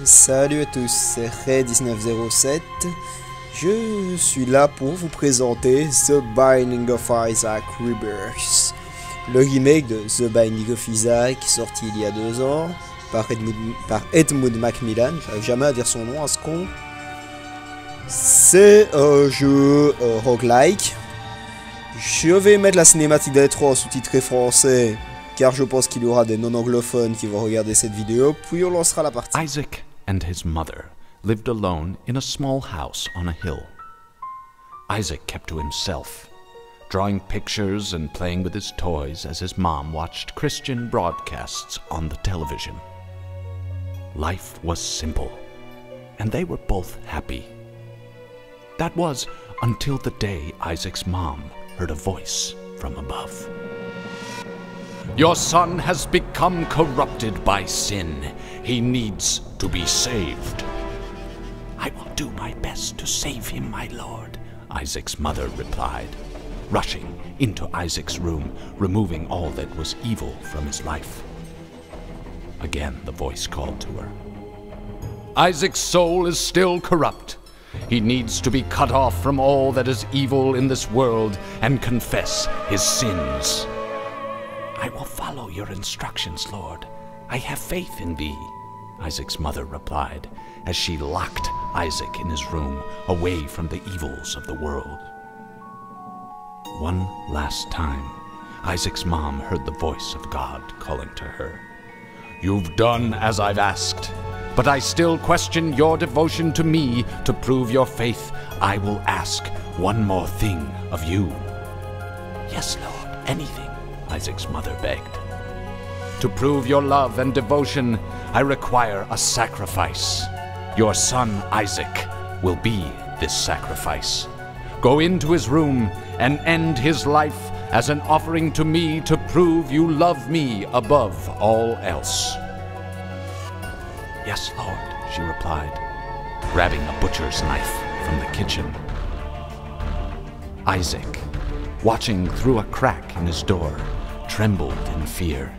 Salut à tous, c'est Ray1907. Je suis là pour vous présenter The Binding of Isaac Rebirth, le remake de The Binding of Isaac sorti il y a 2 ans par Edmund Macmillan. J'arrive jamais à dire son nom à ce con. C'est un jeu roguelike. Je vais mettre la cinématique d'intro en sous-titré français car je pense qu'il y aura des non-anglophones qui vont regarder cette vidéo, puis on lancera la partie. Isaac and his mother lived alone in a small house on a hill. Isaac kept to himself, drawing pictures and playing with his toys as his mom watched Christian broadcasts on the television. Life was simple, and they were both happy. That was until the day Isaac's mom heard a voice from above. Your son has become corrupted by sin. He needs to be saved. I will do my best to save him, my lord, Isaac's mother replied, rushing into Isaac's room, removing all that was evil from his life. Again, the voice called to her. Isaac's soul is still corrupt. He needs to be cut off from all that is evil in this world and confess his sins. I will follow your instructions, Lord. I have faith in thee, Isaac's mother replied, as she locked Isaac in his room, away from the evils of the world. One last time, Isaac's mom heard the voice of God calling to her. You've done as I've asked, but I still question your devotion to me. To prove your faith, I will ask one more thing of you. Yes, Lord, anything, Isaac's mother begged. To prove your love and devotion, I require a sacrifice. Your son, Isaac, will be this sacrifice. Go into his room and end his life as an offering to me to prove you love me above all else. Yes, Lord, she replied, grabbing a butcher's knife from the kitchen. Isaac, watching through a crack in his door, trembled in fear.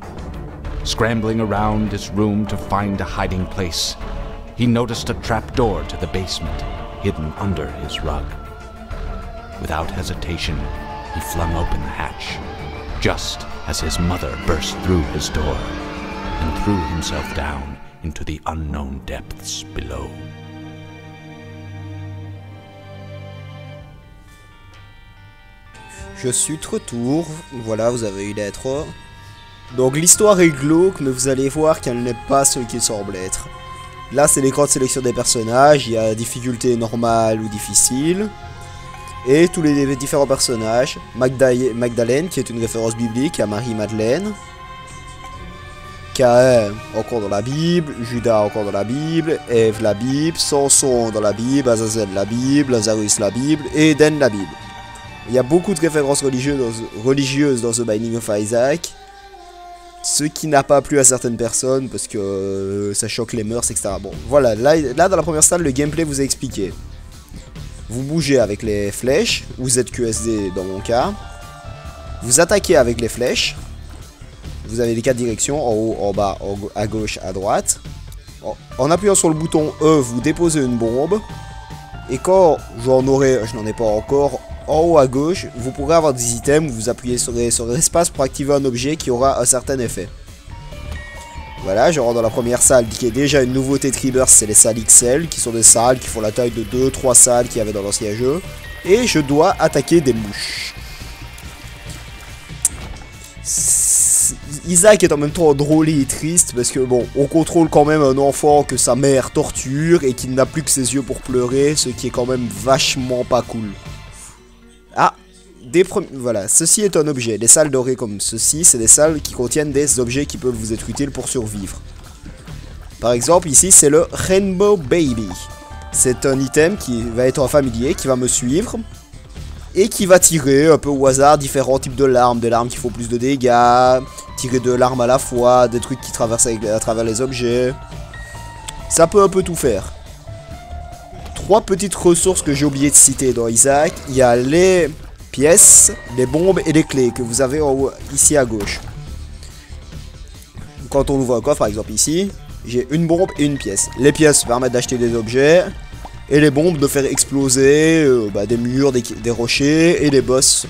Scrambling around his room to find a hiding place, he noticed a trapdoor to the basement, hidden under his rug. Without hesitation, he flung open the hatch, just as his mother burst through his door and threw himself down into the unknown depths below. Je suis de retour, voilà, vous avez eu l'intro. Donc l'histoire est glauque, mais vous allez voir qu'elle n'est pas ce qu'il semble être. Là, c'est l'écran de sélection des personnages, il y a difficulté normale ou difficile. Et tous les différents personnages. Magdalene, qui est une référence biblique à Marie-Madeleine. Caïn, encore dans la Bible. Judas, encore dans la Bible. Ève, la Bible. Samson, dans la Bible. Azazel, la Bible. Lazarus, la Bible. Et Éden, la Bible. Il y a beaucoup de références religieuses dans The Binding of Isaac. Ce qui n'a pas plu à certaines personnes parce que ça choque les mœurs, etc. Bon, voilà, là dans la première salle, le gameplay vous est expliqué. Vous bougez avec les flèches, vous êtes QSD dans mon cas. Vous attaquez avec les flèches. Vous avez les 4 directions, en haut, en bas, à gauche, à droite. En appuyant sur le bouton E, vous déposez une bombe. Et quand je n'en ai pas encore, en haut à gauche, vous pourrez avoir des items où vous appuyez sur l'espace pour activer un objet qui aura un certain effet. Voilà, je rentre dans la première salle qui est déjà une nouveauté de Rebirth, c'est les salles XL, qui sont des salles qui font la taille de 2-3 salles qu'il y avait dans l'ancien jeu. Et je dois attaquer des mouches. Isaac est en même temps drôle et triste parce que bon, on contrôle quand même un enfant que sa mère torture et qui n'a plus que ses yeux pour pleurer, ce qui est quand même vachement pas cool. Ah, voilà, ceci est un objet. Les salles dorées comme ceci, c'est des salles qui contiennent des objets qui peuvent vous être utiles pour survivre. Par exemple, ici, c'est le Rainbow Baby. C'est un item qui va être un familier, qui va me suivre et qui va tirer un peu au hasard différents types de larmes. Des larmes qui font plus de dégâts, tirer 2 larmes à la fois, des trucs qui traversent à travers les objets. Ça peut un peu tout faire. 3 petites ressources que j'ai oublié de citer dans Isaac. Il y a les pièces, les bombes et les clés que vous avez en haut, ici à gauche. Quand on ouvre un coffre, par exemple ici, J'ai une bombe et une pièce. Les pièces permettent d'acheter des objets. Et les bombes de faire exploser des murs, des rochers et des boss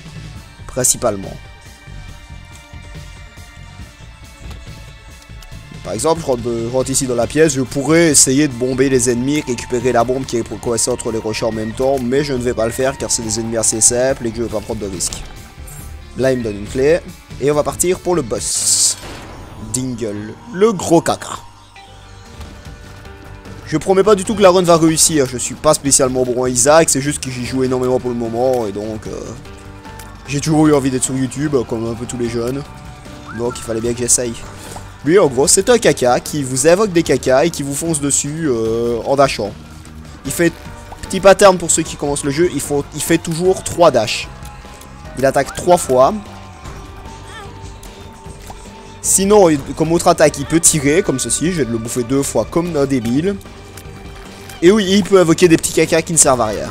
principalement. Par exemple, je rentre ici dans la pièce, je pourrais essayer de bomber les ennemis, récupérer la bombe qui est coincée entre les rochers en même temps, mais je ne vais pas le faire car c'est des ennemis assez simples et que je ne veux pas prendre de risques. Là, il me donne une clé, et on va partir pour le boss. Dingle, le gros caca. Je promets pas du tout que la run va réussir, je suis pas spécialement bon à Isaac, c'est juste que j'y joue énormément pour le moment, et donc j'ai toujours eu envie d'être sur YouTube, comme un peu tous les jeunes, donc il fallait bien que j'essaye. Lui, en gros, c'est un caca qui vous évoque des cacas et qui vous fonce dessus en dashant. Il fait, petit pattern pour ceux qui commencent le jeu, il fait toujours 3 dashs. Il attaque 3 fois. Sinon, comme autre attaque, il peut tirer, comme ceci. Je vais le bouffer 2 fois comme un débile. Et oui, il peut invoquer des petits cacas qui ne servent à rien.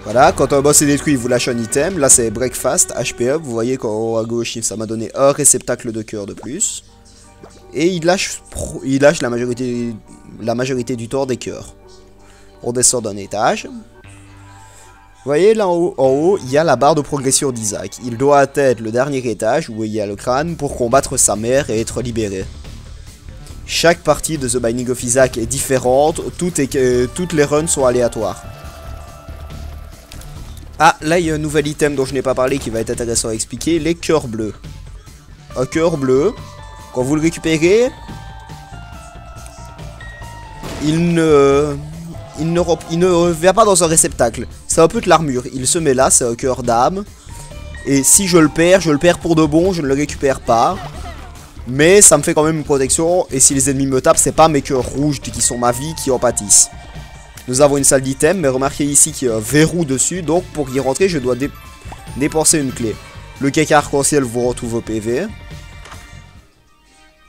Voilà, quand un boss est détruit, il vous lâche un item. Là, c'est Breakfast, HP up. Vous voyez qu'en haut à gauche, ça m'a donné un réceptacle de cœur de plus. Et il lâche la majorité du temps des cœurs. On descend d'un étage. Vous voyez, là en haut, il y a la barre de progression d'Isaac. Il doit atteindre le dernier étage, où il y a le crâne, pour combattre sa mère et être libéré. Chaque partie de The Binding of Isaac est différente. Toutes les runs sont aléatoires. Ah, là, il y a un nouvel item dont je n'ai pas parlé qui va être intéressant à expliquer, les cœurs bleus. Un cœur bleu, quand vous le récupérez, il ne vient pas dans un réceptacle. C'est un peu de l'armure. Il se met là, c'est un cœur d'âme. Et si je le perds pour de bon, je ne le récupère pas. Mais ça me fait quand même une protection. Et si les ennemis me tapent, c'est pas mes cœurs rouges qui sont ma vie qui en pâtissent. Nous avons une salle d'item, mais remarquez ici qu'il y a un verrou dessus, donc pour y rentrer, je dois dépenser une clé. Le caca arc-en-ciel vous retrouve vos PV.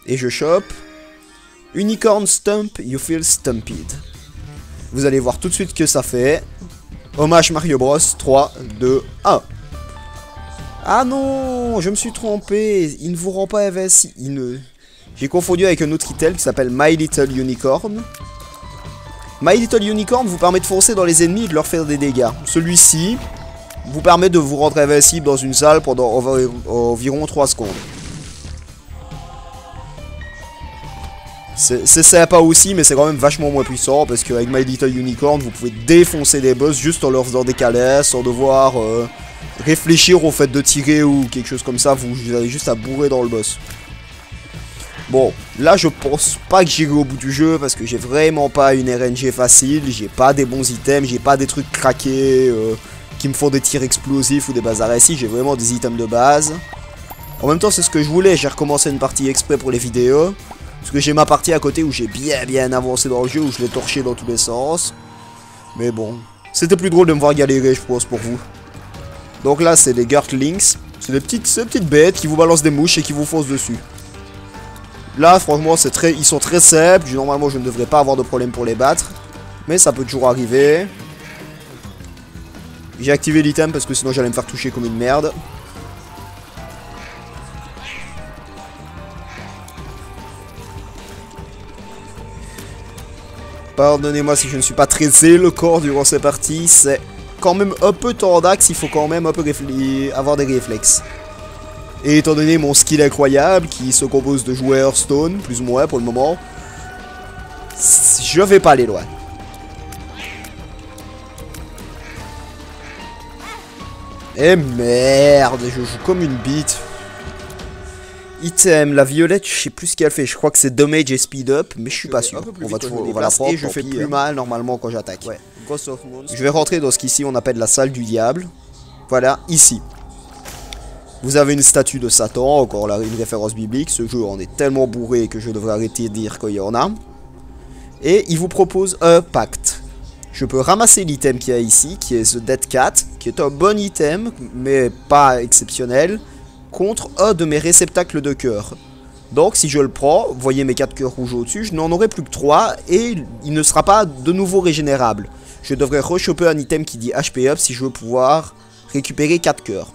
Et je chope. Unicorn Stump, you feel stumped. Vous allez voir tout de suite que ça fait. Hommage Mario Bros. 3, 2, 1. Ah non, je me suis trompé. Il ne vous rend pas invincible. J'ai confondu avec un autre item qui s'appelle My Little Unicorn. My Little Unicorn vous permet de foncer dans les ennemis et de leur faire des dégâts. Celui-ci vous permet de vous rendre invincible dans une salle pendant environ 3 secondes. C'est sympa aussi, mais c'est quand même vachement moins puissant parce qu'avec My Little Unicorn, vous pouvez défoncer des boss juste en leur faisant des caresses, sans devoir réfléchir au fait de tirer ou quelque chose comme ça. Vous avez juste à bourrer dans le boss. Bon, là je pense pas que j'irai au bout du jeu parce que j'ai vraiment pas une RNG facile, j'ai pas des bons items, j'ai pas des trucs craqués qui me font des tirs explosifs ou des bazars ici, j'ai vraiment des items de base. En même temps c'est ce que je voulais, j'ai recommencé une partie exprès pour les vidéos, parce que j'ai ma partie à côté où j'ai bien avancé dans le jeu, où je l'ai torché dans tous les sens. Mais bon, c'était plus drôle de me voir galérer je pense pour vous. Donc là c'est des Gurtlings, c'est des petites bêtes qui vous balancent des mouches et qui vous foncent dessus. Là, franchement, ils sont très simples. Normalement, je ne devrais pas avoir de problème pour les battre. Mais ça peut toujours arriver. J'ai activé l'item parce que sinon j'allais me faire toucher comme une merde. Pardonnez-moi si je ne suis pas très éloquent durant ces parties. C'est quand même un peu tendax. Il faut quand même un peu avoir des réflexes. Et étant donné mon skill incroyable, qui se compose de joueurs Stone, plus ou moins pour le moment, je vais pas aller loin. Eh merde, je joue comme une bite. Item, la violette, je sais plus ce qu'elle fait, je crois que c'est damage et speed up, mais je suis pas sûr. On va la prendre, et je fais plus mal normalement quand j'attaque. Ouais. Je vais rentrer dans ce qu'ici on appelle la salle du diable. Voilà, ici. Vous avez une statue de Satan, encore là une référence biblique. Ce jeu en est tellement bourré que je devrais arrêter de dire qu'il y en a. Et il vous propose un pacte. Je peux ramasser l'item qu'il y a ici, qui est The Dead Cat, qui est un bon item, mais pas exceptionnel, contre un de mes réceptacles de cœur. Donc si je le prends, vous voyez mes 4 cœurs rouges au-dessus, je n'en aurai plus que 3 et il ne sera pas de nouveau régénérable. Je devrais rechoper un item qui dit HP up si je veux pouvoir récupérer 4 cœurs.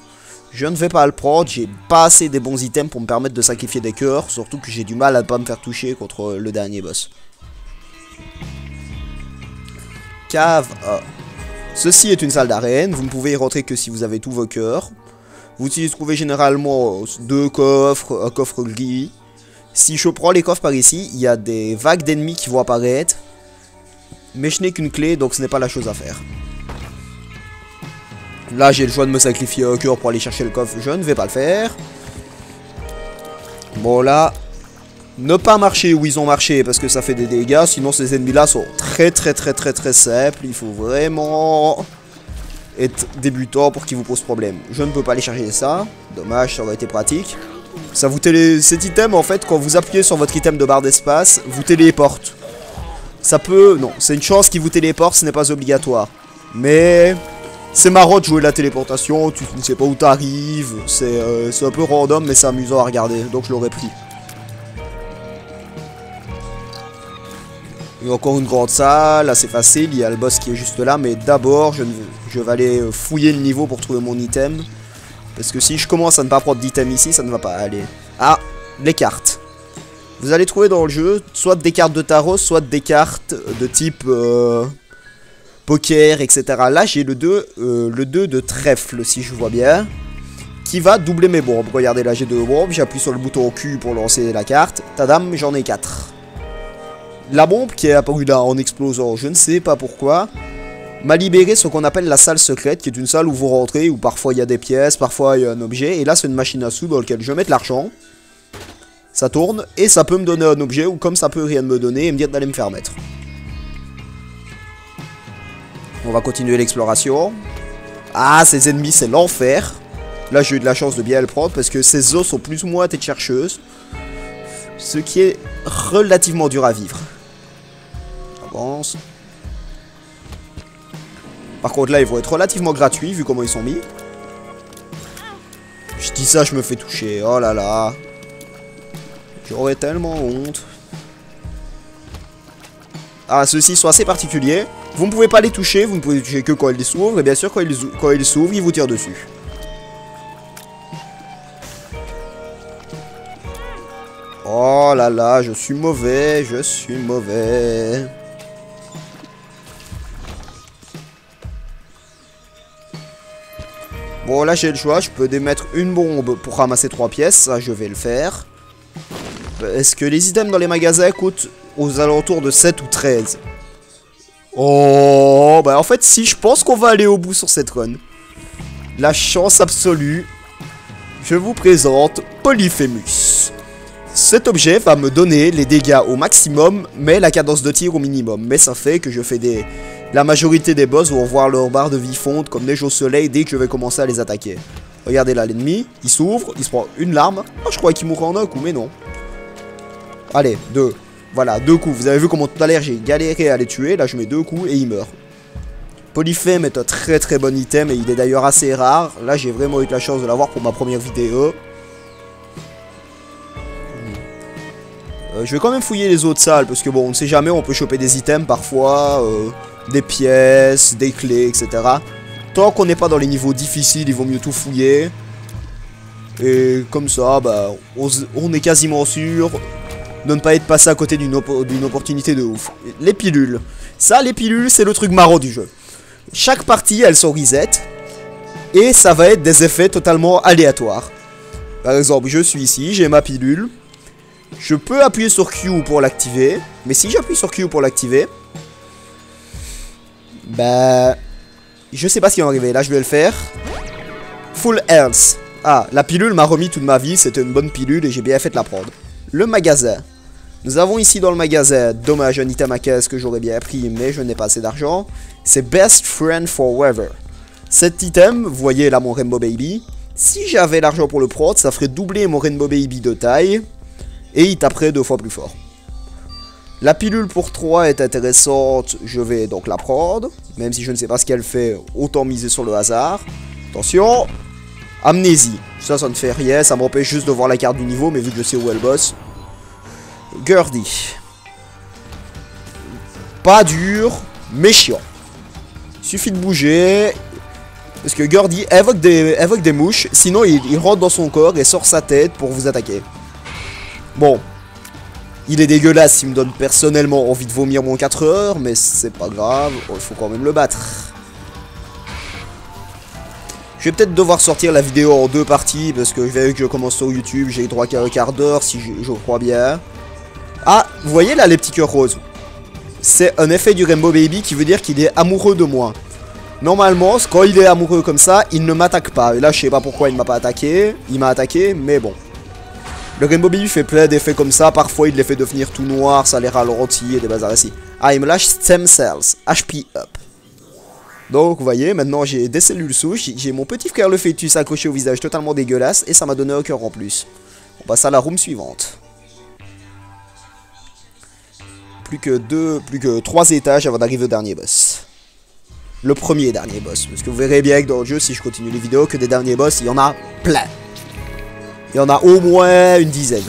Je ne vais pas le prendre, j'ai pas assez des bons items pour me permettre de sacrifier des cœurs. Surtout que j'ai du mal à ne pas me faire toucher contre le dernier boss. Cave A. Ceci est une salle d'arène, vous ne pouvez y rentrer que si vous avez tous vos cœurs. Vous y trouvez généralement 2 coffres, un coffre gris. Si je prends les coffres par ici, il y a des vagues d'ennemis qui vont apparaître. Mais je n'ai qu'une clé, donc ce n'est pas la chose à faire. Là, j'ai le choix de me sacrifier un cœur pour aller chercher le coffre. Je ne vais pas le faire. Bon, là, ne pas marcher où ils ont marché parce que ça fait des dégâts. Sinon, ces ennemis-là sont très simples. Il faut vraiment être débutant pour qu'ils vous posent problème. Je ne peux pas aller chercher ça. Dommage, ça aurait été pratique. Ça vous cet item, en fait, quand vous appuyez sur votre item de barre d'espace, vous téléporte. Ça peut... Non, c'est une chance qui vous téléporte, ce n'est pas obligatoire. Mais... c'est marrant de jouer la téléportation, tu ne sais pas où t'arrives, c'est un peu random mais c'est amusant à regarder, donc je l'aurais pris. Il y a encore une grande salle, assez facile, il y a le boss qui est juste là, mais d'abord je vais aller fouiller le niveau pour trouver mon item. Parce que si je commence à ne pas prendre d'item ici, ça ne va pas aller. Ah, les cartes. Vous allez trouver dans le jeu soit des cartes de tarot, soit des cartes de type... poker, etc. Là, j'ai le 2 de trèfle, si je vois bien, qui va doubler mes bombes. Regardez, là, j'ai 2 bombes. J'appuie sur le bouton Q pour lancer la carte. Tadam, j'en ai 4. La bombe qui est apparue là en explosant, je ne sais pas pourquoi, m'a libéré ce qu'on appelle la salle secrète, qui est une salle où vous rentrez, où parfois il y a des pièces, parfois il y a un objet. Et là, c'est une machine à sous dans laquelle je mets de l'argent. Ça tourne, et ça peut me donner un objet, ou comme ça peut rien me donner, et me dire d'aller me faire mettre. On va continuer l'exploration. Ah, ces ennemis, c'est l'enfer. Là, j'ai eu de la chance de bien le prendre parce que ces os sont plus ou moins tête chercheuse. Ce qui est relativement dur à vivre. J'avance. Par contre, là, ils vont être relativement gratuits vu comment ils sont mis. Je dis ça, je me fais toucher. Oh là là. J'aurais tellement honte. Ah, ceux-ci sont assez particuliers. Vous ne pouvez pas les toucher, vous ne pouvez les toucher que quand ils s'ouvrent. Et bien sûr, quand ils s'ouvrent, ils vous tirent dessus. Oh là là, je suis mauvais, je suis mauvais. Bon, là, j'ai le choix. Je peux démettre une bombe pour ramasser 3 pièces. Ça, je vais le faire. Est-ce que les items dans les magasins coûtent aux alentours de 7 ou 13? Oh, bah en fait, si, je pense qu'on va aller au bout sur cette run. La chance absolue. Je vous présente Polyphémus. Cet objet va me donner les dégâts au maximum, mais la cadence de tir au minimum. Mais ça fait que je fais des... La majorité des boss vont voir leur barre de vie fondre comme neige au soleil dès que je vais commencer à les attaquer. Regardez là, l'ennemi, il s'ouvre, il se prend une larme. Oh, je croyais qu'il mourrait en un coup, mais non. Allez, 2. Voilà, 2 coups. Vous avez vu comment tout à l'heure j'ai galéré à les tuer. Là, je mets 2 coups et il meurt. Polyphème est un très bon item et il est d'ailleurs assez rare. Là, j'ai vraiment eu de la chance de l'avoir pour ma première vidéo. Je vais quand même fouiller les autres salles parce que bon, on ne sait jamais, on peut choper des items parfois, des pièces, des clés, etc. Tant qu'on n'est pas dans les niveaux difficiles, il vaut mieux tout fouiller. Et comme ça, bah, on est quasiment sûr de ne pas être passé à côté d'une opportunité de ouf. Les pilules. Ça, les pilules, c'est le truc marrant du jeu. Chaque partie, elles sont reset. Et ça va être des effets totalement aléatoires. Par exemple, je suis ici, j'ai ma pilule. Je peux appuyer sur Q pour l'activer. Mais si j'appuie sur Q pour l'activer, bah, je sais pas ce qui va arriver. Là, je vais le faire. Full health. Ah, la pilule m'a remis toute ma vie. C'était une bonne pilule et j'ai bien fait de la prendre. Le magasin. Nous avons ici dans le magasin, dommage, un item à caisse que j'aurais bien pris, mais je n'ai pas assez d'argent. C'est Best Friend Forever. Cet item, vous voyez là mon Rainbow Baby. Si j'avais l'argent pour le prendre, ça ferait doubler mon Rainbow Baby de taille. Et il taperait 2 fois plus fort. La pilule pour 3 est intéressante, je vais donc la prendre. Même si je ne sais pas ce qu'elle fait, autant miser sur le hasard. Attention. Amnésie. Ça ne fait rien, ça m'empêche juste de voir la carte du niveau, mais vu que je sais où est le boss. Gurdy. Pas dur, mais chiant. Suffit de bouger. Parce que Gordy évoque des mouches, sinon il rentre dans son corps et sort sa tête pour vous attaquer. Bon. Il est dégueulasse, il me donne personnellement envie de vomir mon 4 heures, mais c'est pas grave, il faut quand même le battre. Je vais peut-être devoir sortir la vidéo en 2 parties, parce que vu que je commence sur YouTube, j'ai droit qu'à un quart d'heure, si je crois bien. Ah, vous voyez là les petits cœurs roses? C'est un effet du Rainbow Baby qui veut dire qu'il est amoureux de moi. Normalement, quand il est amoureux comme ça, il ne m'attaque pas. Et là, je sais pas pourquoi il m'a pas attaqué. Il m'a attaqué, mais bon. Le Rainbow Baby fait plein d'effets comme ça. Parfois, il les fait devenir tout noir, ça les ralentit et des bazars ici. Ah, il me lâche Stem Cells, HP Up. Donc, vous voyez, maintenant j'ai des cellules souches. J'ai mon petit frère le fœtus accroché au visage totalement dégueulasse. Et ça m'a donné un cœur en plus. On passe à la room suivante. Plus que 3 étages avant d'arriver au dernier boss. Le premier et dernier boss. Parce que vous verrez bien que dans le jeu, si je continue les vidéos, que des derniers boss, il y en a plein. Il y en a au moins une dizaine.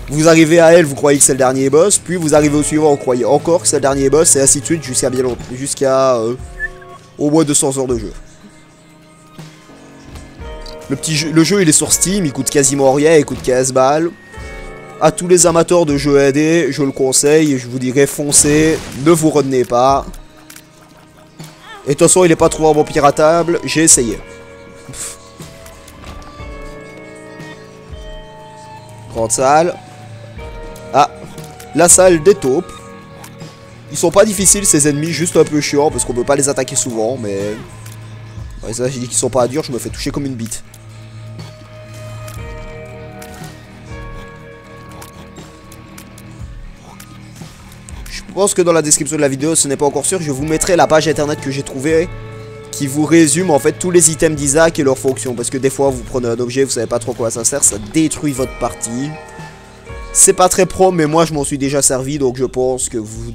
Vous arrivez à elle, vous croyez que c'est le dernier boss, puis vous arrivez au suivant, vous croyez encore que c'est le dernier boss, et ainsi de suite jusqu'à bien longtemps, jusqu'à au moins 200 heures de jeu. Le jeu il est sur Steam, il coûte quasiment rien, il coûte 15 balles. À tous les amateurs de jeux AD, je le conseille, je vous dirais foncez, ne vous retenez pas. Et de toute façon il est pas trop vraiment piratable, j'ai essayé. Grande salle. Ah, la salle des taupes. Ils sont pas difficiles ces ennemis, juste un peu chiants parce qu'on peut pas les attaquer souvent, mais... Ouais, ça j'ai dit qu'ils sont pas durs, je me fais toucher comme une bite. Je pense que dans la description de la vidéo, ce n'est pas encore sûr, je vous mettrai la page internet que j'ai trouvée qui vous résume en fait tous les items d'Isaac et leurs fonctions. Parce que des fois vous prenez un objet, vous savez pas trop quoi ça sert, ça détruit votre partie. C'est pas très pro, mais moi je m'en suis déjà servi, donc je pense que vous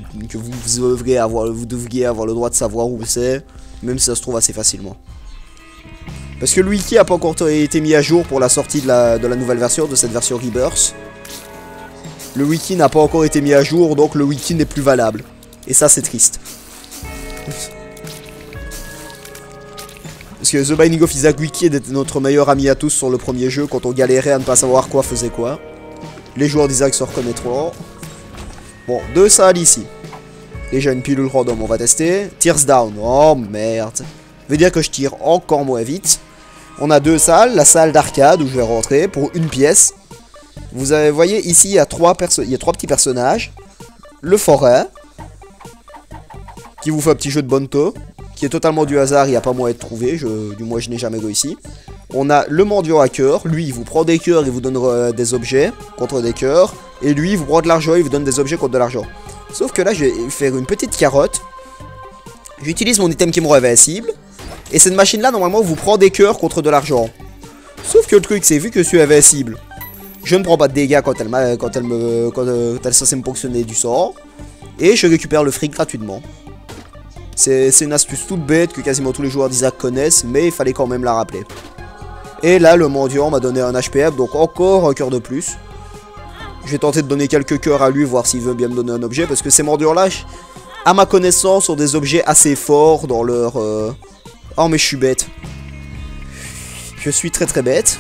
devriez avoir le droit de savoir où c'est, même si ça se trouve assez facilement. Parce que le wiki a pas encore été mis à jour pour la sortie de la nouvelle version, de cette version Rebirth. Le wiki n'a pas encore été mis à jour, donc le wiki n'est plus valable. Et ça c'est triste. Parce que The Binding of Isaac Wiki était notre meilleur ami à tous sur le premier jeu quand on galérait à ne pas savoir quoi faisait quoi. Les joueurs d'Isaac se reconnaîtront. Bon, 2 salles ici. Déjà une pilule random, on va tester. Tears down, oh merde. Veut dire que je tire encore moins vite. On a 2 salles, la salle d'arcade où je vais rentrer pour une pièce. Vous voyez ici il y a 3 petits personnages. Le forain, qui vous fait un petit jeu de bonto, qui est totalement du hasard, il n'y a pas moyen de trouver, du moins je n'ai jamais réussi. On a le mendiant à cœur, lui il vous prend des cœurs, il vous donne des objets contre des cœurs. Et lui il vous prend de l'argent, il vous donne des objets contre de l'argent. Sauf que là je vais faire une petite carotte. J'utilise mon item qui me réinvincible. Et cette machine là normalement vous prend des cœurs contre de l'argent. Sauf que le truc c'est vu que je suis invincible, je ne prends pas de dégâts quand elle est censée me ponctionner du sort. Et je récupère le fric gratuitement. C'est une astuce toute bête que quasiment tous les joueurs d'Isaac connaissent, mais il fallait quand même la rappeler. Et là, le mendiant m'a donné un HP up, donc encore un cœur de plus. Je vais tenter de donner quelques cœurs à lui, voir s'il veut bien me donner un objet, parce que ces mendiants-là, à ma connaissance, sont des objets assez forts dans leur... Oh, mais je suis bête. Je suis très très bête.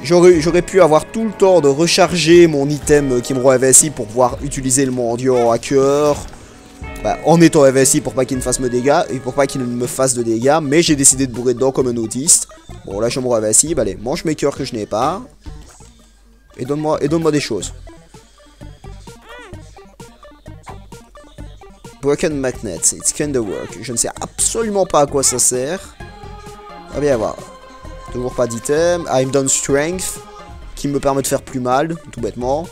J'aurais pu avoir tout le temps de recharger mon item qui me rend invincible pour pouvoir utiliser le mendiant à cœur. Bah, en étant invincible pour pas qu'il me fasse de dégâts, mais j'ai décidé de bourrer dedans comme un autiste. Bon là je me rends invincible, allez, mange mes cœurs que je n'ai pas. Et donne-moi des choses. Broken Magnet, it's kinda work. Je ne sais absolument pas à quoi ça sert. On va bien voir. Toujours pas d'item. Ah, il me donne Strength, qui me permet de faire plus mal, tout bêtement.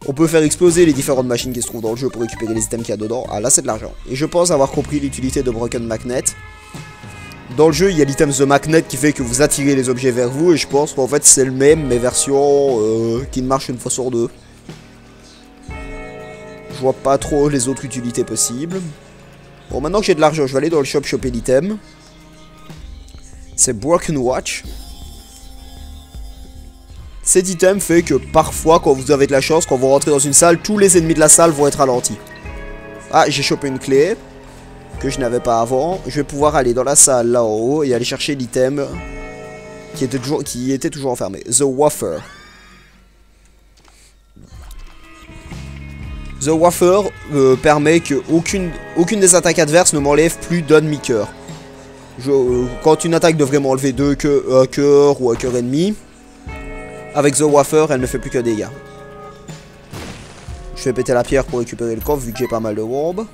On peut faire exploser les différentes machines qui se trouvent dans le jeu pour récupérer les items qu'il y a dedans. Ah là c'est de l'argent. Et je pense avoir compris l'utilité de Broken Magnet. Dans le jeu il y a l'item The Magnet qui fait que vous attirez les objets vers vous. Et je pense qu'en fait c'est le même mais version qui ne marche une fois sur 2. Je vois pas trop les autres utilités possibles. Bon maintenant que j'ai de l'argent je vais aller dans le shop choper l'item. C'est Broken Watch. Cet item fait que parfois, quand vous avez de la chance, quand vous rentrez dans une salle, tous les ennemis de la salle vont être ralentis. Ah, j'ai chopé une clé. que je n'avais pas avant. Je vais pouvoir aller dans la salle là-haut et aller chercher l'item qui était toujours enfermé. The Wafer. The Wafer permet que aucune des attaques adverses ne m'enlève plus d'un demi-cœur. Quand une attaque devrait m'enlever un cœur ou un cœur ennemi, avec The Wafer, elle ne fait plus que dégâts. Je vais péter la pierre pour récupérer le coffre vu que j'ai pas mal de orbes.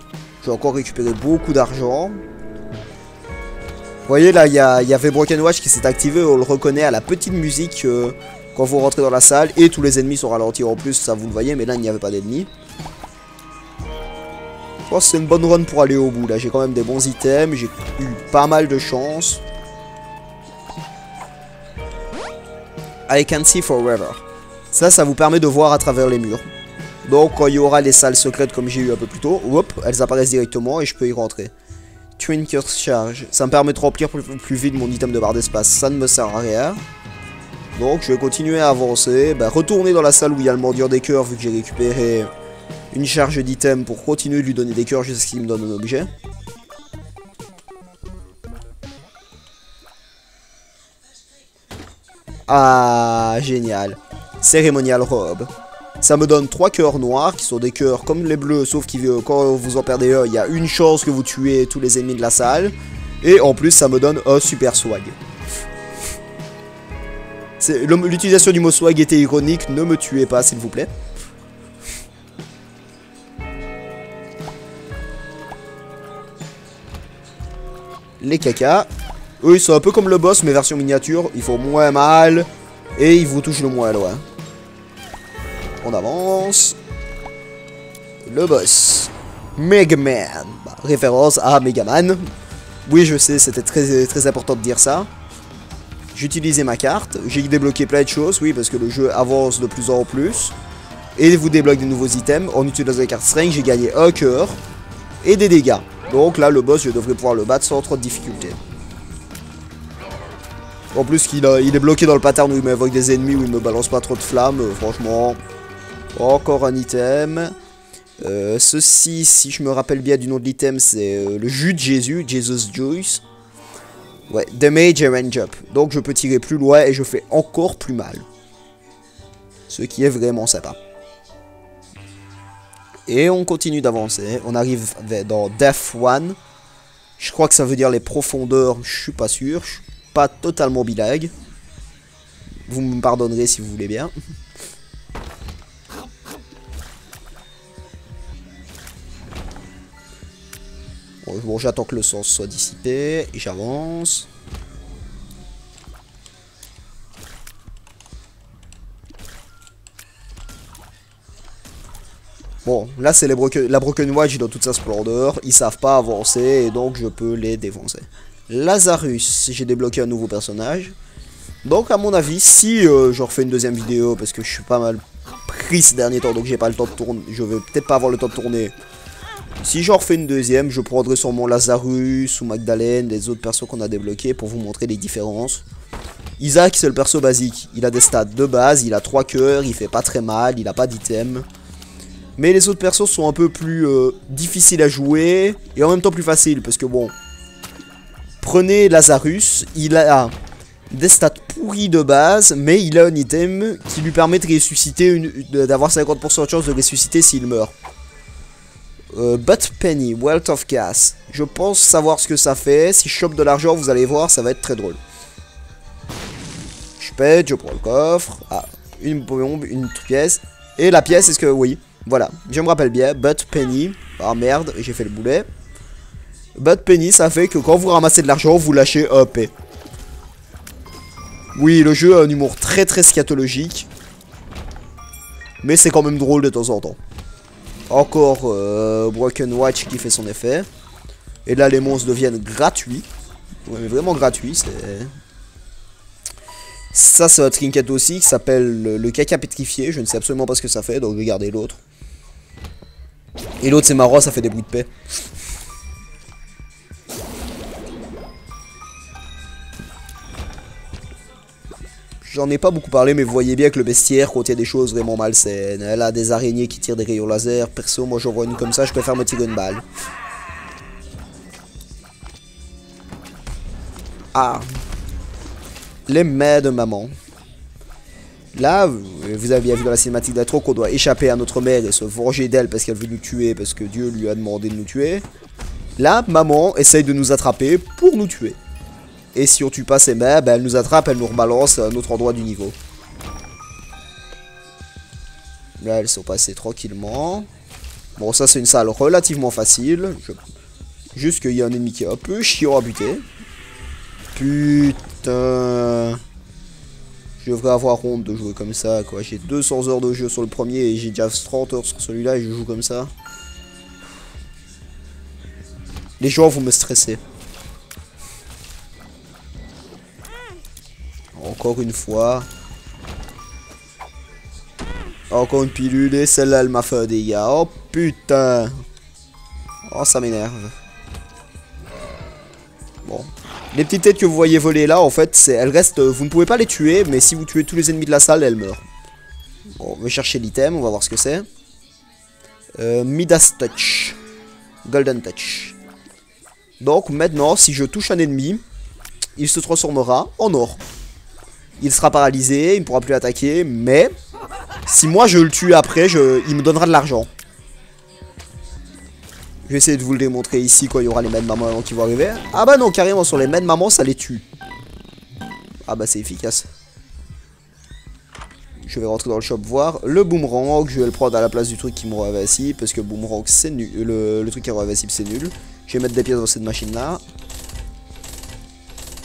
Je vais encore récupérer beaucoup d'argent. Vous voyez là, il y avait Broken Watch qui s'est activé. On le reconnaît à la petite musique quand vous rentrez dans la salle. Et tous les ennemis sont ralentis en plus, ça vous le voyez. Mais là, il n'y avait pas d'ennemis. Je pense que c'est une bonne run pour aller au bout. Là, j'ai quand même des bons items. J'ai eu pas mal de chance. I can see forever. Ça vous permet de voir à travers les murs. Donc quand il y aura les salles secrètes comme j'ai eu un peu plus tôt, hop, elles apparaissent directement et je peux y rentrer. Trinket Charge, ça me permet de remplir plus vite mon item de barre d'espace, ça ne me sert à rien. Donc je vais continuer à avancer, retourner dans la salle où il y a le mordeur des cœurs vu que j'ai récupéré une charge d'items pour continuer de lui donner des cœurs jusqu'à ce qu'il me donne un objet. Ah, génial. Ceremonial Robe. Ça me donne 3 cœurs noirs, qui sont des cœurs comme les bleus, sauf que quand vous en perdez un, il y a une chance que vous tuez tous les ennemis de la salle. Et en plus, ça me donne un super swag. L'utilisation du mot swag était ironique, ne me tuez pas s'il vous plaît. Les cacas. Eux, ils sont un peu comme le boss, mais version miniature. Ils font moins mal et ils vous touchent le moins loin. On avance. Le boss. Megaman. Référence à Megaman. Oui, je sais, c'était très important de dire ça. J'ai utilisé ma carte. J'ai débloqué plein de choses, oui, parce que le jeu avance de plus en plus. Et vous débloque des nouveaux items. En utilisant la carte string, j'ai gagné un cœur et des dégâts. Donc là, le boss, je devrais pouvoir le battre sans trop de difficulté. En plus, il est bloqué dans le pattern où il m'invoque des ennemis, où il me balance pas trop de flammes. Franchement, encore un item. Ceci, si je me rappelle bien du nom de l'item, c'est le jus de Jésus, Jesus Juice. Ouais, Damage and Range Up. Donc je peux tirer plus loin et je fais encore plus mal. Ce qui est vraiment sympa. Et on continue d'avancer. On arrive dans Death One. Je crois que ça veut dire les profondeurs. Je suis pas sûr. Je suis pas totalement bilingue. Vous me pardonnerez si vous voulez bien. Bon, j'attends que le sens soit dissipé. Et j'avance. Bon, là c'est la Broken Watch dans toute sa splendeur. Ils savent pas avancer et donc je peux les défoncer. Lazarus, j'ai débloqué un nouveau personnage. Donc à mon avis, si je refais une deuxième vidéo, parce que je suis pas mal pris ces derniers temps, donc j'ai pas le temps de tourner, je vais peut-être pas avoir le temps de tourner. Si j'en refais une deuxième, je prendrai sûrement Lazarus ou Magdalene, les autres persos qu'on a débloqués pour vous montrer les différences. Isaac c'est le perso basique, il a des stats de base, il a 3 cœurs, il fait pas très mal, il a pas d'item. Mais les autres persos sont un peu plus difficiles à jouer et en même temps plus faciles parce que bon, prenez Lazarus, il a des stats pourris de base, mais il a un item qui lui permet de ressusciter, d'avoir 50% de chance de ressusciter s'il meurt. But Penny, Wealth of Gas. Je pense savoir ce que ça fait. Si je chope de l'argent, vous allez voir, ça va être très drôle. Je pète, je prends le coffre. Ah, une bombe, une pièce. Et la pièce, est-ce que... Oui, voilà. Je me rappelle bien. But Penny. Ah merde, j'ai fait le boulet. But Penny, ça fait que quand vous ramassez de l'argent, vous lâchez un P. Oui, le jeu a un humour très scatologique. Mais c'est quand même drôle de temps en temps. Encore Broken Watch qui fait son effet. Et là les monstres deviennent gratuits. Ouais, mais vraiment gratuits. Ça c'est un trinket aussi qui s'appelle le caca pétrifié. Je ne sais absolument pas ce que ça fait. Donc regardez l'autre. Et l'autre c'est marrant, ça fait des bruits de paix. J'en ai pas beaucoup parlé, mais vous voyez bien que le bestiaire contient des choses vraiment malsaines. Elle a des araignées qui tirent des rayons laser. Perso, moi j'en vois une comme ça, je préfère me tirer une balle. Ah. Les mains de maman. Là, vous avez bien vu dans la cinématique d'intro qu'on doit échapper à notre mère et se venger d'elle parce qu'elle veut nous tuer, parce que Dieu lui a demandé de nous tuer. Là, maman essaye de nous attraper pour nous tuer. Et si on tue pas ses mères, ben elle nous attrape, elle nous rebalance à un autre endroit du niveau. Là, elles sont passées tranquillement. Bon, ça c'est une salle relativement facile. Juste qu'il y a un ennemi qui est un peu chiant à buter. Putain. Je devrais avoir honte de jouer comme ça, quoi. J'ai 200 heures de jeu sur le premier et j'ai déjà 30 heures sur celui-là et je joue comme ça. Les gens vont me stresser. Encore une fois. Encore une pilule et celle-là elle m'a fait un dégât. Oh putain. Oh ça m'énerve. Bon. Les petites têtes que vous voyez voler là, en fait, elles restent. Vous ne pouvez pas les tuer, mais si vous tuez tous les ennemis de la salle, elles meurent. Bon, on va chercher l'item, on va voir ce que c'est. Midas Touch. Golden Touch. Donc maintenant, si je touche un ennemi, il se transformera en or. Il sera paralysé, il ne pourra plus attaquer, mais si moi je le tue après, il me donnera de l'argent. Je vais essayer de vous le démontrer ici quand il y aura les mains de maman qui vont arriver. Ah bah non, carrément sur les mains de maman ça les tue. Ah bah c'est efficace. Je vais rentrer dans le shop voir. Le boomerang, je vais le prendre à la place du truc qui me rend invincible. Parce que boomerang c'est nul. Le truc qui rend invincible c'est nul. Je vais mettre des pièces dans cette machine là.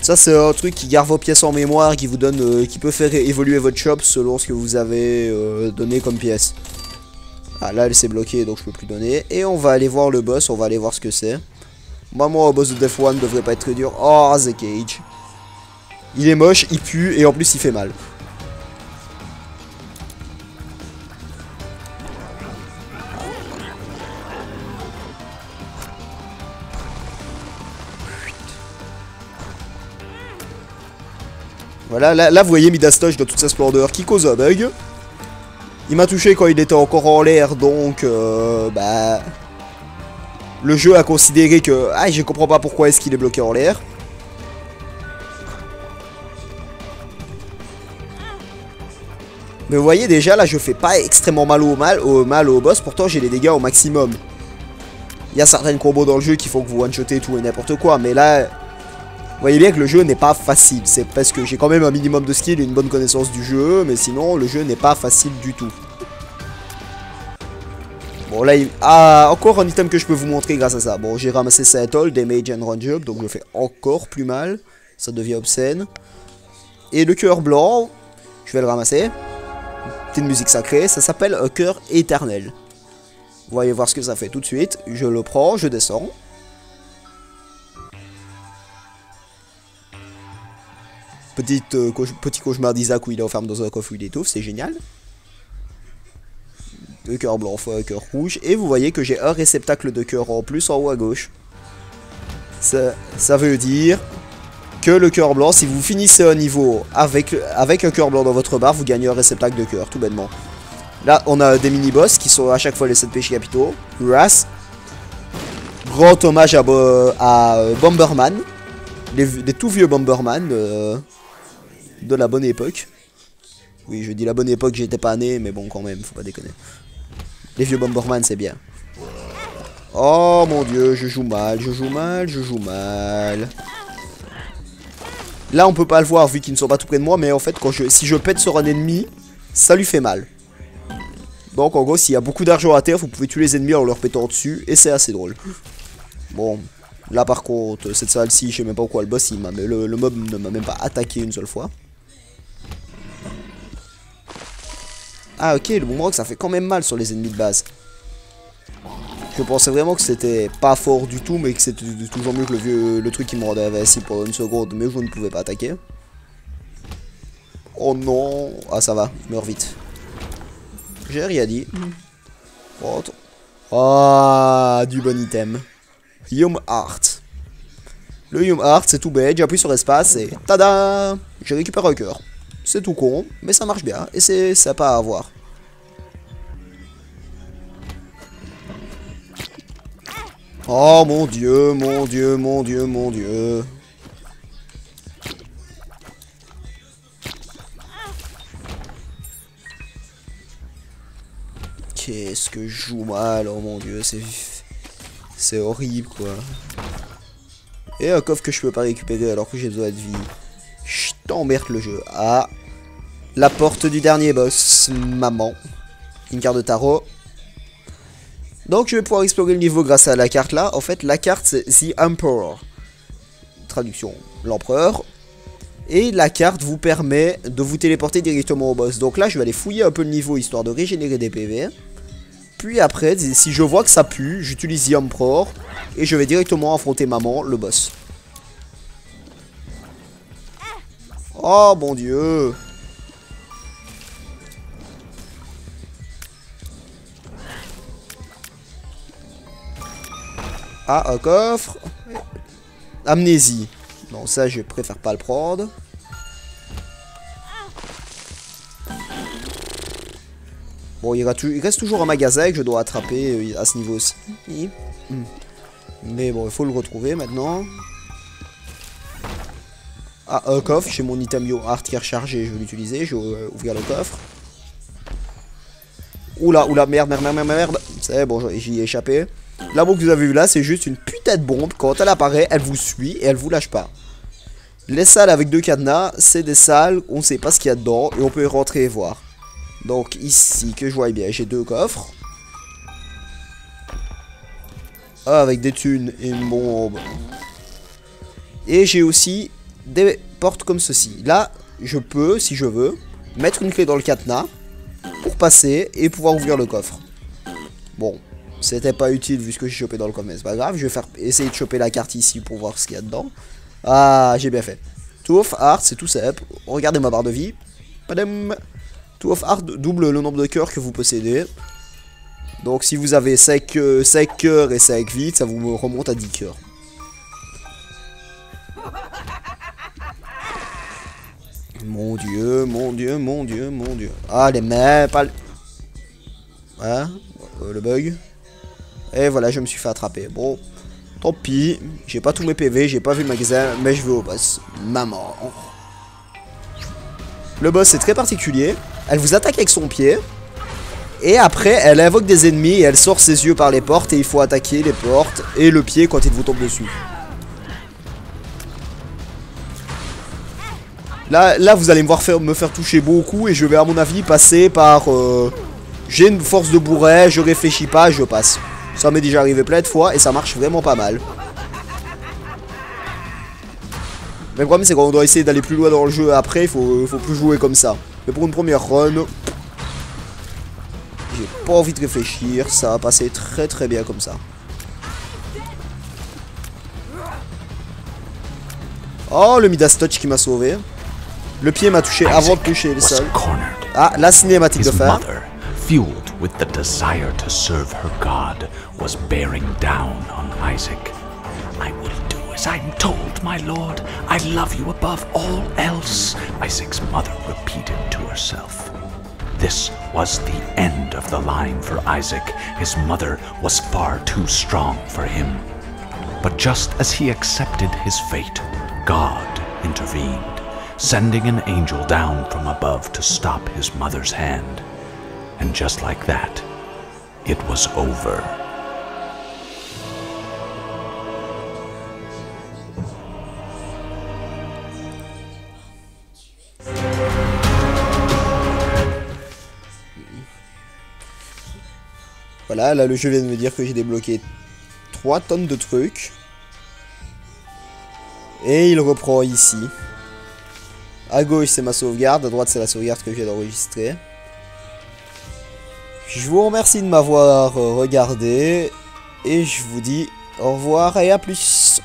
Ça c'est un truc qui garde vos pièces en mémoire, qui vous donne, qui peut faire évoluer votre shop selon ce que vous avez donné comme pièces. Ah là elle s'est bloquée donc je peux plus donner. Et on va aller voir le boss, on va aller voir ce que c'est. Moi le boss de Death One devrait pas être très dur. Oh The Cage. Il est moche, il pue et en plus il fait mal. Voilà, là vous voyez Midas Touch dans toute sa splendeur qui cause un bug. Il m'a touché quand il était encore en l'air, donc bah le jeu a considéré que je comprends pas pourquoi est-ce qu'il est bloqué en l'air. Mais vous voyez déjà là je fais pas extrêmement mal au boss, pourtant j'ai les dégâts au maximum. Il y a certaines combos dans le jeu qui font que vous one-shotez tout et n'importe quoi, mais là vous voyez bien que le jeu n'est pas facile. C'est parce que j'ai quand même un minimum de skill et une bonne connaissance du jeu. Mais sinon, le jeu n'est pas facile du tout. Bon, là, encore un item que je peux vous montrer grâce à ça. Bon, j'ai ramassé Settle, Damage and Run Job. Donc, je fais encore plus mal. Ça devient obscène. Et le cœur blanc, je vais le ramasser. Petite musique sacrée. Ça s'appelle un cœur éternel. Vous voyez voir ce que ça fait tout de suite. Je le prends, je descends. Petit cauchemar d'Isaac où il est enfermé dans un coffre où il étouffe, c'est génial. Deux cœurs blancs fois un cœur rouge. Et vous voyez que j'ai un réceptacle de cœur en plus en haut à gauche. Ça veut dire que le cœur blanc, si vous finissez un niveau avec un cœur blanc dans votre barre, vous gagnez un réceptacle de cœur, tout bêtement. Là, on a des mini-boss qui sont à chaque fois les 7 péchés capitaux. Wrath. Grand hommage à Bomberman. Les tout vieux Bomberman. De la bonne époque. Oui, je dis la bonne époque, j'étais pas né, mais bon, quand même, faut pas déconner. Les vieux Bomberman, c'est bien. Oh mon dieu, je joue mal, je joue mal, je joue mal. Là, on peut pas le voir vu qu'ils ne sont pas tout près de moi, mais en fait, si je pète sur un ennemi, ça lui fait mal. Donc, en gros, s'il y a beaucoup d'argent à terre, vous pouvez tuer les ennemis en leur pétant dessus, et c'est assez drôle. Bon, là par contre, cette salle-ci, je sais même pas pourquoi le boss, le mob ne m'a même pas attaqué une seule fois. Ah ok, le boomerang ça fait quand même mal sur les ennemis de base. Je pensais vraiment que c'était pas fort du tout, mais que c'était toujours mieux que le truc qui me rendait invincible pendant une seconde, mais je ne pouvais pas attaquer. Oh non. Ah ça va, je meurs vite. J'ai rien dit. Oh, ah, du bon item. Yum Heart. Le Yum Heart c'est tout bête, j'appuie sur espace et tada, je récupère un cœur. C'est tout con, mais ça marche bien et c'est sympa à voir. Oh mon dieu, mon dieu, mon dieu, mon dieu. Qu'est-ce que je joue mal, oh mon dieu, c'est horrible quoi. Et un coffre que je peux pas récupérer alors que j'ai besoin de vie. Je t'emmerde le jeu. Ah, la porte du dernier boss, maman. Une carte de tarot. Donc je vais pouvoir explorer le niveau grâce à la carte là. En fait la carte c'est The Emperor. Traduction, l'empereur. Et la carte vous permet de vous téléporter directement au boss. Donc là je vais aller fouiller un peu le niveau histoire de régénérer des PV. Puis après si je vois que ça pue, j'utilise The Emperor. Et je vais directement affronter maman, le boss. Oh mon dieu. Ah, un coffre. Amnésie. Non, ça, je préfère pas le prendre. Bon, il reste toujours un magasin que je dois attraper à ce niveau aussi. Mais bon, il faut le retrouver maintenant. Ah, un coffre. J'ai mon item Yo Art qui est rechargé. Je vais l'utiliser. Je vais ouvrir le coffre. Oula, oula, merde. C'est bon, j'y ai échappé. La bombe que vous avez vue là, c'est juste une putain de bombe. Quand elle apparaît, elle vous suit et elle vous lâche pas. Les salles avec 2 cadenas, c'est des salles où on sait pas ce qu'il y a dedans et on peut y rentrer et voir. Donc ici, que je vois bien, j'ai 2 coffres. Ah, avec des thunes et une bombe. Et j'ai aussi des portes comme ceci. Là, je peux, si je veux, mettre une clé dans le cadenas pour passer et pouvoir ouvrir le coffre. Bon. C'était pas utile vu ce que j'ai chopé dans le coffre, mais c'est pas grave. Je vais essayer de choper la carte ici pour voir ce qu'il y a dedans. Ah, j'ai bien fait. Two of Hearts, c'est tout simple. Regardez ma barre de vie. Padam. Two of Hearts double le nombre de cœurs que vous possédez. Donc si vous avez 5 cœurs et 5 vies, ça vous remonte à 10 cœurs. Mon dieu, mon dieu, mon dieu, mon dieu. Ah, les mains, pas le... Hein, le bug. Et voilà, je me suis fait attraper. Bon, tant pis. J'ai pas tous mes PV, j'ai pas vu le magasin, mais je vais au boss. Maman. Le boss est très particulier. Elle vous attaque avec son pied. Et après, elle invoque des ennemis et elle sort ses yeux par les portes. Et il faut attaquer les portes et le pied quand il vous tombe dessus. Là vous allez me voir me faire toucher beaucoup. Et je vais à mon avis passer par... j'ai une force de bourret, je réfléchis pas, je passe. Ça m'est déjà arrivé plein de fois et ça marche vraiment pas mal. Mais le problème c'est qu'on doit essayer d'aller plus loin dans le jeu après, il faut plus jouer comme ça. Mais pour une première run, j'ai pas envie de réfléchir, ça va passer très très bien comme ça. Oh, le Midas Touch qui m'a sauvé. Le pied m'a touché avant de toucher les sols. Ah, la cinématique de fin. Fueled with the desire to serve her God, was bearing down on Isaac. I will do as I'm told, my lord. I love you above all else, Isaac's mother repeated to herself. This was the end of the line for Isaac. His mother was far too strong for him. But just as he accepted his fate, God intervened, sending an angel down from above to stop his mother's hand. And just like that, it was over. Voilà, là le jeu vient de me dire que j'ai débloqué 3 tonnes de trucs. Et il reprend ici. À gauche c'est ma sauvegarde, à droite c'est la sauvegarde que je viens d'enregistrer. Je vous remercie de m'avoir regardé et je vous dis au revoir et à plus.